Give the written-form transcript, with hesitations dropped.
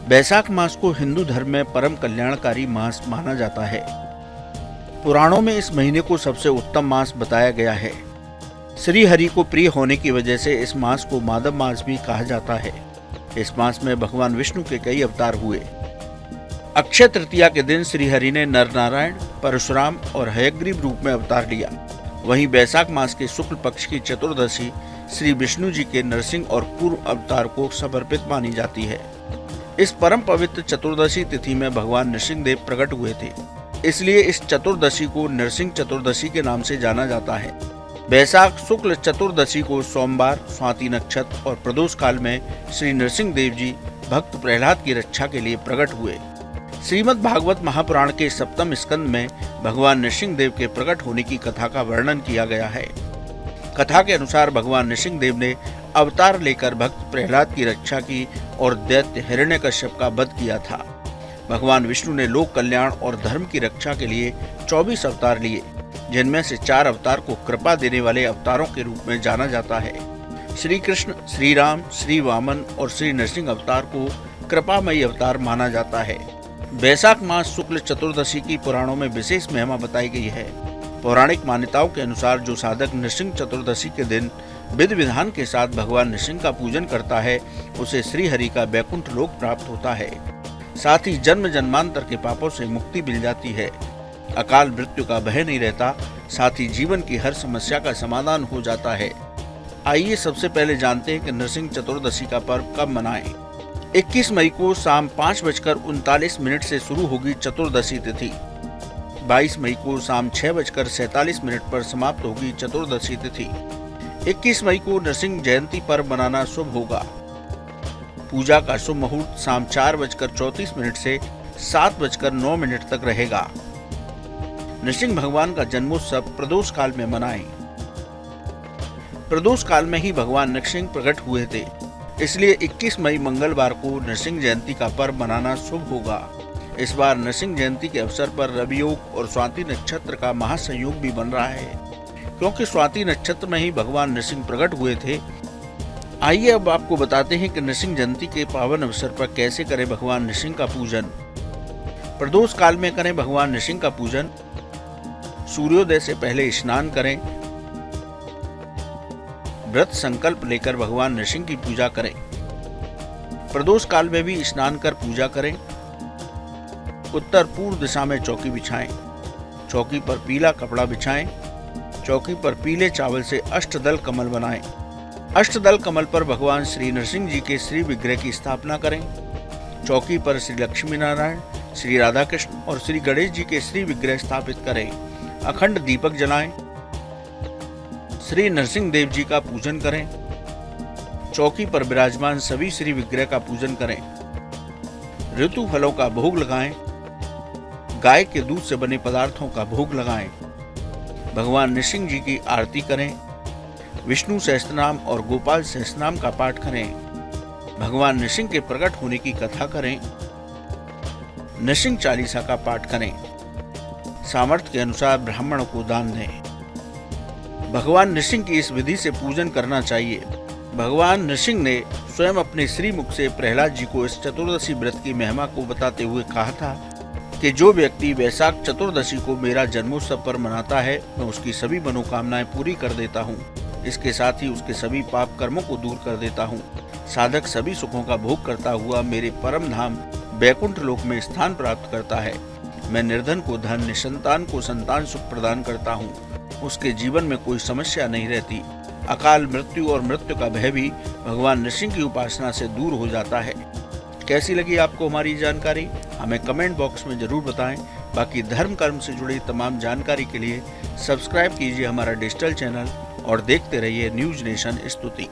बैसाख मास को हिंदू धर्म में परम कल्याणकारी मास माना जाता है। पुराणों में इस महीने को सबसे उत्तम मास बताया गया है। श्री हरि को प्रिय होने की वजह से इस मास को माधव मास भी कहा जाता है। इस मास में भगवान विष्णु के कई अवतार हुए। अक्षय तृतीया के दिन श्री हरि ने नर नारायण, परशुराम और हयग्रीव रूप में अवतार लिया। वहीं बैसाख मास के शुक्ल पक्ष की चतुर्दशी श्री विष्णु जी के नरसिंह और पूर्व अवतार को समर्पित मानी जाती है। इस परम पवित्र चतुर्दशी तिथि में भगवान नृसिंह देव प्रकट हुए थे, इसलिए इस चतुर्दशी को नरसिंह चतुर्दशी के नाम से जाना जाता है। बैसाख शुक्ल चतुर्दशी को सोमवार, स्वाति नक्षत्र और प्रदोष काल में श्री नरसिंह देव जी भक्त प्रहलाद की रक्षा के लिए प्रकट हुए। श्रीमद् भागवत महापुराण के सप्तम स्कंद में भगवान नृसिंह देव के प्रकट होने की कथा का वर्णन किया गया है। कथा के अनुसार भगवान नृसिंह देव ने अवतार लेकर भक्त प्रहलाद की रक्षा की और दैत्य हिरण्यकश्यप का वध किया था। भगवान विष्णु ने लोक कल्याण और धर्म की रक्षा के लिए 24 अवतार लिए, जिनमें से 4 अवतार को कृपा देने वाले अवतारों के रूप में जाना जाता है। श्री कृष्ण, श्री राम, श्री वामन और श्री नरसिंह अवतार को कृपामयी अवतार माना जाता है। बैसाख मास शुक्ल चतुर्दशी की पुराणों में विशेष महिमा बताई गई है। पौराणिक मान्यताओं के अनुसार जो साधक नृसिंह चतुर्दशी के दिन विधि विधान के साथ भगवान नृसिंह का पूजन करता है, उसे श्री हरि का बैकुंठ लोक प्राप्त होता है। साथ ही जन्म जन्मांतर के पापों से मुक्ति मिल जाती है। अकाल मृत्यु का भय नहीं रहता, साथ ही जीवन की हर समस्या का समाधान हो जाता है। आइए सबसे पहले जानते हैं कि नृसिंह चतुर्दशी का पर्व कब मनाएं। 21 मई को शाम 5:39 से शुरू होगी चतुर्दशी तिथि। 22 मई को शाम 6:47 पर समाप्त होगी चतुर्दशी तिथि। 21 मई को नृसिंह जयंती पर्व मनाना शुभ होगा। पूजा का शुभ मुहूर्त शाम 4:34 से 7:09 तक रहेगा। नृसिंह भगवान का जन्मोत्सव प्रदोष काल में मनाएं। प्रदोष काल में ही भगवान नृसिंह प्रकट हुए थे, इसलिए 21 मई मंगलवार को नृसिंह जयंती का पर्व मनाना शुभ होगा। इस बार नृसिंह जयंती के अवसर पर रवि योग और स्वाति नक्षत्र का महासंयोग भी बन रहा है, क्योंकि स्वाति नक्षत्र में ही भगवान नृसिंह प्रकट हुए थे। आइए अब आपको बताते हैं कि नृसिंह जयंती के पावन अवसर पर कैसे करें भगवान नृसिंह का पूजन। प्रदोष काल में करें भगवान नृसिंह का पूजन। सूर्योदय से पहले स्नान करें। व्रत संकल्प लेकर भगवान नृसिंह की पूजा करें। प्रदोष काल में भी स्नान कर पूजा करें। उत्तर पूर्व दिशा में चौकी बिछाएं। चौकी पर पीला कपड़ा बिछाएं। चौकी पर पीले चावल से अष्टदल कमल बनाएं। अष्टदल कमल पर भगवान श्री नरसिंह जी के श्री विग्रह की स्थापना करें। चौकी पर श्री लक्ष्मी नारायण, श्री राधा कृष्ण और श्री गणेश जी के श्री विग्रह स्थापित करें। अखंड दीपक जलाएं। श्री नरसिंह देव जी का पूजन करें। चौकी पर विराजमान सभी श्री विग्रह का पूजन करें। ऋतु फलों का भोग लगाएं। गाय के दूध से बने पदार्थों का भोग लगाएं। भगवान नृसिंह जी की आरती करें। विष्णु सहस्त्रनाम और गोपाल सहस्त्रनाम का पाठ करें। भगवान नृसिंह के प्रकट होने की कथा करें। नृसिंह चालीसा का पाठ करें। सामर्थ्य के अनुसार ब्राह्मणों को दान दें। भगवान नृसिंह की इस विधि से पूजन करना चाहिए। भगवान नृसिंह ने स्वयं अपने श्रीमुख से प्रहलाद जी को इस चतुर्दशी व्रत की महिमा को बताते हुए कहा था कि जो व्यक्ति बैसाख चतुर्दशी को मेरा जन्मोत्सव पर मनाता है, मैं उसकी सभी मनोकामनाएं पूरी कर देता हूँ। इसके साथ ही उसके सभी पाप कर्मों को दूर कर देता हूँ। साधक सभी सुखों का भोग करता हुआ मेरे परम धाम बैकुंठ लोक में स्थान प्राप्त करता है। मैं निर्धन को धन, निसंतान को संतान सुख प्रदान करता हूँ। उसके जीवन में कोई समस्या नहीं रहती। अकाल मृत्यु और मृत्यु का भय भी भगवान नृसिंह की उपासना से दूर हो जाता है। कैसी लगी आपको हमारी जानकारी? हमें कमेंट बॉक्स में जरूर बताएं। बाकी धर्म कर्म से जुड़ी तमाम जानकारी के लिए सब्सक्राइब कीजिए हमारा डिजिटल चैनल और देखते रहिए न्यूज नेशन स्तुति।